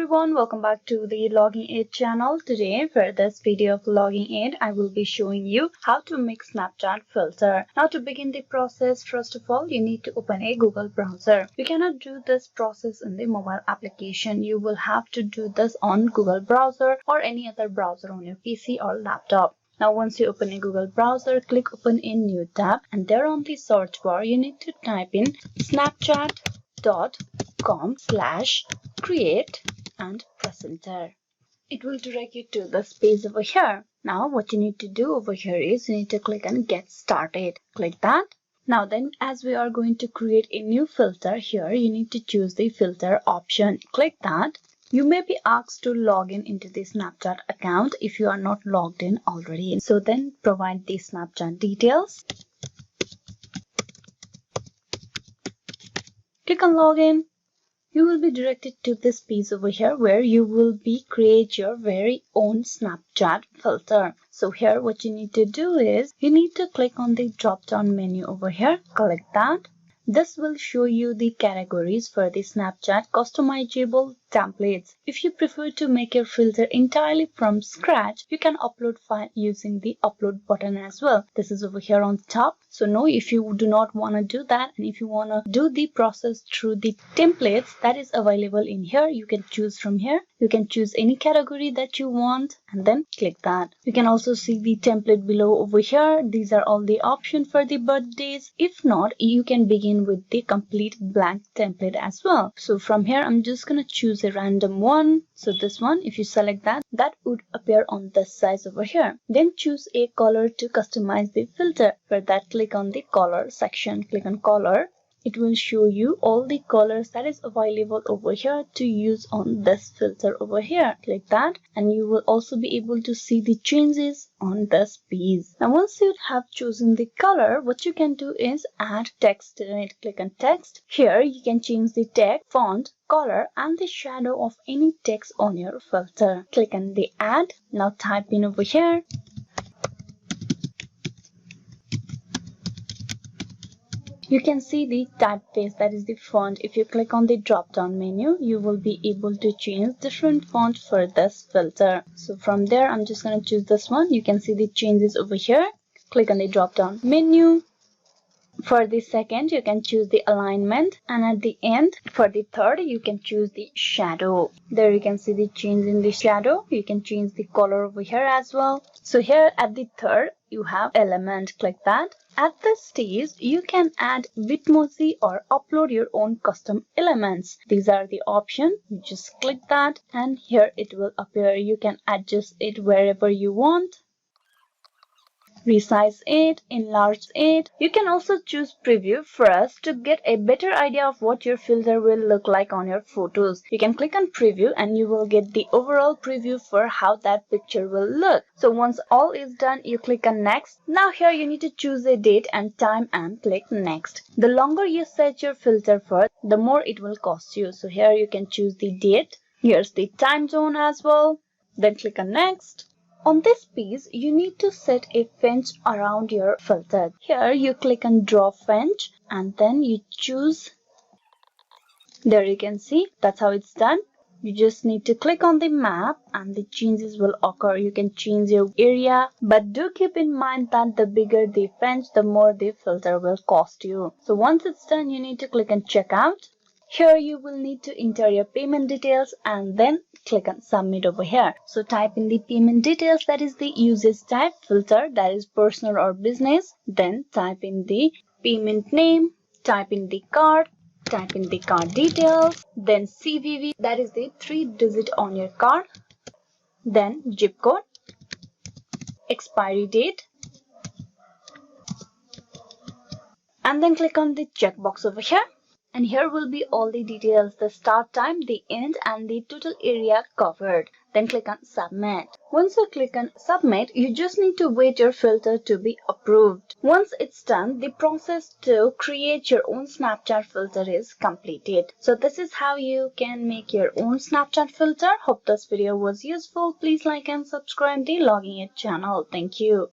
everyone, welcome back to the Logging Aid channel. Today for this video of Logging Aid, I will be showing you how to make Snapchat filter. Now to begin the process, first of all, you need to open a Google browser. You cannot do this process in the mobile application. You will have to do this on Google browser or any other browser on your PC or laptop. Now once you open a Google browser, click open a new tab, and there on the search bar you need to type in snapchat.com/create and press enter. It will direct you to this page over here. Now what you need to do over here is you need to click on get started. Click that. Now then, as we are going to create a new filter here, you need to choose the filter option. Click that. You may be asked to log in into the Snapchat account if you are not logged in already. So then provide the Snapchat details. Click on login. You will be directed to this page over here where you will create your very own Snapchat filter. So here what you need to do is you need to click on the drop down menu over here. Click that. This will show you the categories for the Snapchat customizable templates. If you prefer to make your filter entirely from scratch, you can upload file using the upload button as well. This is over here on top. So no, if you do not want to do that, and if you want to do the process through the templates that is available in here, you can choose from here. You can choose any category that you want and then click that. You can also see the template below over here. These are all the options for the birthdays. If not, you can begin with the complete blank template as well. So from here, I'm just going to choose a random one. So this one, if you select that, that would appear on this side over here. Then choose a color to customize the filter. For that, click on the color section. Click on color. It will show you all the colors that is available over here to use on this filter over here. Click that and you will also be able to see the changes on this page. Now once you have chosen the color, what you can do is add text to it. Click on text. Here you can change the text, font, color and the shadow of any text on your filter. Click on the add. Now type in over here. You can see the typeface, that is the font. If you click on the drop down menu, you will be able to change different font for this filter. So from there, I'm just going to choose this one. You can see the changes over here. Click on the drop down menu. For the second, you can choose the alignment, and at the end, for the third, you can choose the shadow. There you can see the change in the shadow. You can change the color over here as well. So here at the third, you have element. Click that. At this stage, you can add Bitmoji or upload your own custom elements. These are the options. You just click that and here it will appear. You can adjust it wherever you want. Resize it, enlarge it. You can also choose preview first to get a better idea of what your filter will look like on your photos. You can click on preview and you will get the overall preview for how that picture will look. So once all is done, you click on next. Now here you need to choose a date and time and click next. The longer you set your filter for, the more it will cost you. So here you can choose the date. Here's the time zone as well. Then click on next. On this page, you need to set a fence around your filter. Here you click on draw fence and then you choose. There you can see that's how it's done. You just need to click on the map and the changes will occur. You can change your area, but do keep in mind that the bigger the fence, the more the filter will cost you. So once it's done, you need to click on checkout. Here you will need to enter your payment details and then click on submit over here. So type in the payment details, that is the usage type, filter, that is personal or business. Then type in the payment name, type in the card, type in the card details, then CVV, that is the 3-digit on your card, then zip code, expiry date, and then click on the checkbox over here. And here will be all the details, the start time, the end and the total area covered. Then click on submit. Once you click on submit, you just need to wait your filter to be approved. Once it's done, the process to create your own Snapchat filter is completed. So this is how you can make your own Snapchat filter. Hope this video was useful. Please like and subscribe the Logging Aid channel. Thank you.